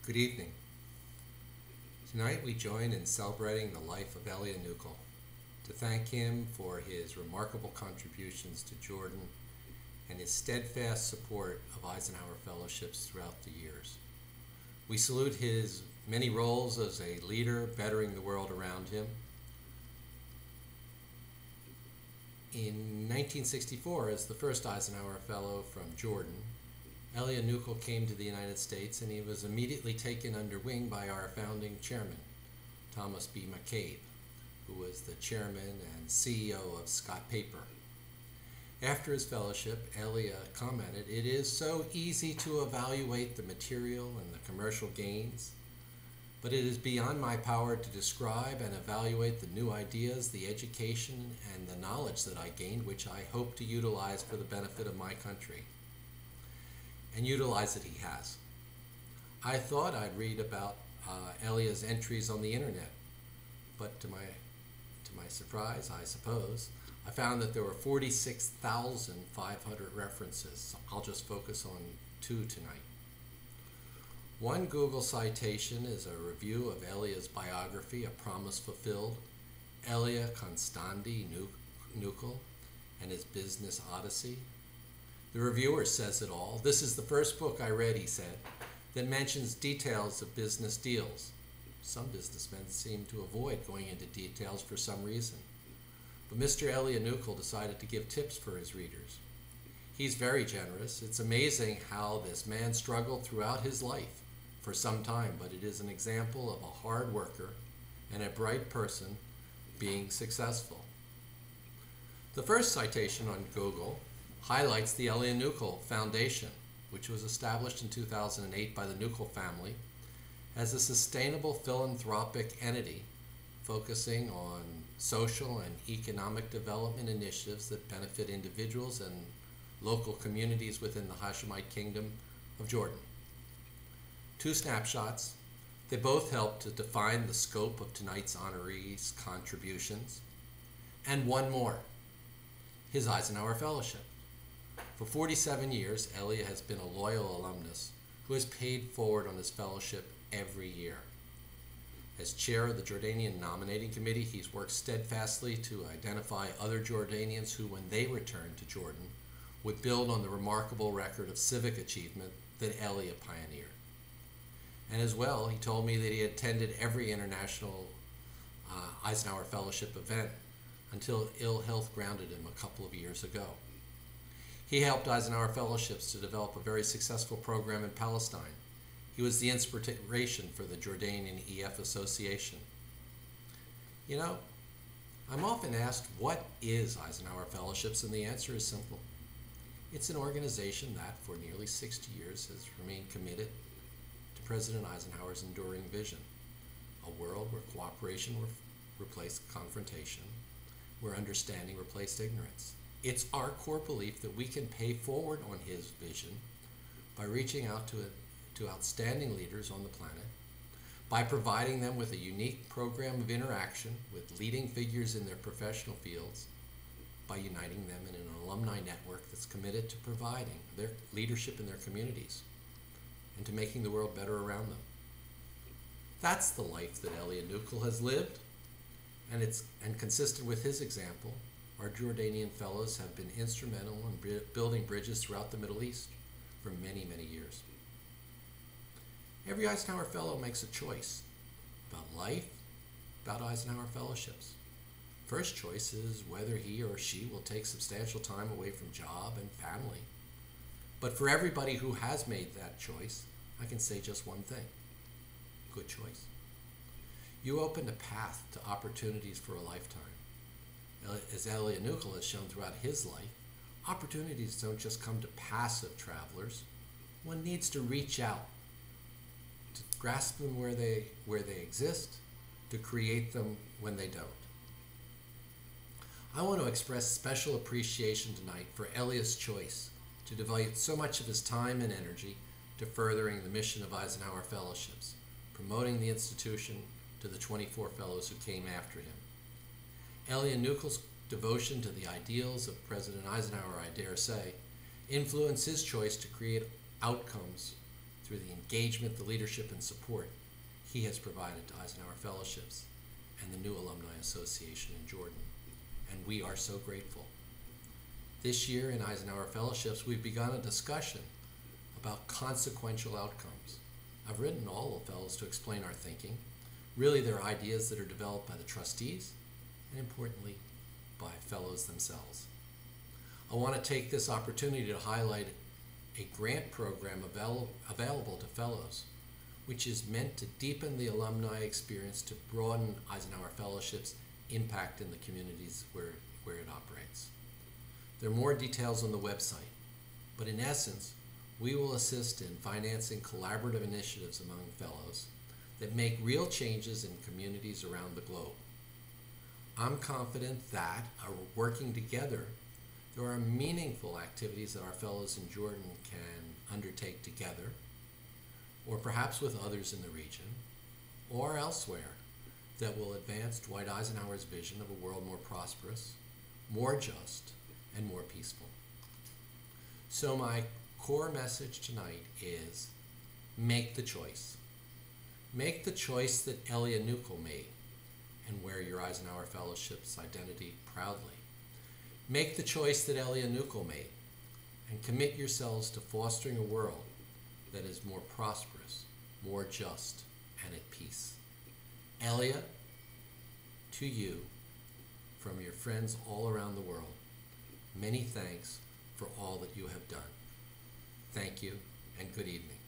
Good evening. Tonight we join in celebrating the life of Elia Nuqul to thank him for his remarkable contributions to Jordan and his steadfast support of Eisenhower Fellowships throughout the years. We salute his many roles as a leader bettering the world around him. In 1964, as the first Eisenhower Fellow from Jordan, Elia Nuqul came to the United States and he was immediately taken under wing by our founding chairman, Thomas B. McCabe, who was the chairman and CEO of Scott Paper. After his fellowship, Elia commented, "It is so easy to evaluate the material and the commercial gains, but it is beyond my power to describe and evaluate the new ideas, the education, and the knowledge that I gained, which I hope to utilize for the benefit of my country." And utilize it he has. I thought I'd read about Elia's entries on the internet, but to my surprise, I suppose, I found that there were 46,500 references. So I'll just focus on two tonight. One Google citation is a review of Elia's biography, A Promise Fulfilled, Elia Constandi Nuqul and His Business Odyssey. The reviewer says it all. "This is the first book I read," he said, "that mentions details of business deals." Some businessmen seem to avoid going into details for some reason. But Mr. Elia Nuqul decided to give tips for his readers. He's very generous. It's amazing how this man struggled throughout his life for some time, but it is an example of a hard worker and a bright person being successful. The first citation on Google highlights the Elia Nuqul Foundation, which was established in 2008 by the Nuqul family as a sustainable philanthropic entity focusing on social and economic development initiatives that benefit individuals and local communities within the Hashemite Kingdom of Jordan. Two snapshots. They both help to define the scope of tonight's honorees' contributions. And one more, his Eisenhower Fellowship. For 47 years, Elia has been a loyal alumnus who has paid forward on his fellowship every year. As chair of the Jordanian Nominating Committee, he's worked steadfastly to identify other Jordanians who, when they return to Jordan, would build on the remarkable record of civic achievement that Elia pioneered. And as well, he told me that he attended every international Eisenhower Fellowship event until ill health grounded him a couple of years ago. He helped Eisenhower Fellowships to develop a very successful program in Palestine. He was the inspiration for the Jordanian EF Association. You know, I'm often asked, what is Eisenhower Fellowships? And the answer is simple. It's an organization that, for nearly 60 years, has remained committed to President Eisenhower's enduring vision, a world where cooperation replaced confrontation, where understanding replaced ignorance. It's our core belief that we can pay forward on his vision by reaching out to outstanding leaders on the planet, by providing them with a unique program of interaction with leading figures in their professional fields, by uniting them in an alumni network that's committed to providing their leadership in their communities and to making the world better around them. That's the life that Elia Nuqul has lived, and consistent with his example, our Jordanian fellows have been instrumental in building bridges throughout the Middle East for many, many years. Every Eisenhower Fellow makes a choice about life, about Eisenhower Fellowships. First choice is whether he or she will take substantial time away from job and family. But for everybody who has made that choice, I can say just one thing: good choice. You opened a path to opportunities for a lifetime. As Elia Nuqul has shown throughout his life, opportunities don't just come to passive travelers. One needs to reach out, to grasp them where they exist, to create them when they don't. I want to express special appreciation tonight for Elia's choice to devote so much of his time and energy to furthering the mission of Eisenhower Fellowships, promoting the institution to the 24 fellows who came after him. Elia Nuqul's devotion to the ideals of President Eisenhower, I dare say, influenced his choice to create outcomes through through the engagement, the leadership, and support he has provided to Eisenhower Fellowships and the new Alumni Association in Jordan, and we are so grateful. This year in Eisenhower Fellowships, we've begun a discussion about consequential outcomes. I've written all the fellows to explain our thinking. Really, they're ideas that are developed by the trustees and, importantly, by fellows themselves. I want to take this opportunity to highlight a grant program available to fellows, which is meant to deepen the alumni experience to broaden Eisenhower Fellowship's impact in the communities where it operates. There are more details on the website, but in essence, we will assist in financing collaborative initiatives among fellows that make real changes in communities around the globe. I'm confident that, working together, there are meaningful activities that our fellows in Jordan can undertake together, or perhaps with others in the region, or elsewhere, that will advance Dwight Eisenhower's vision of a world more prosperous, more just, and more peaceful. So my core message tonight is make the choice. Make the choice that Elia Nuqul made and wear your Eisenhower Fellowship's identity proudly. Make the choice that Elia Nuqul made and commit yourselves to fostering a world that is more prosperous, more just, and at peace. Elia, to you, from your friends all around the world, many thanks for all that you have done. Thank you, and good evening.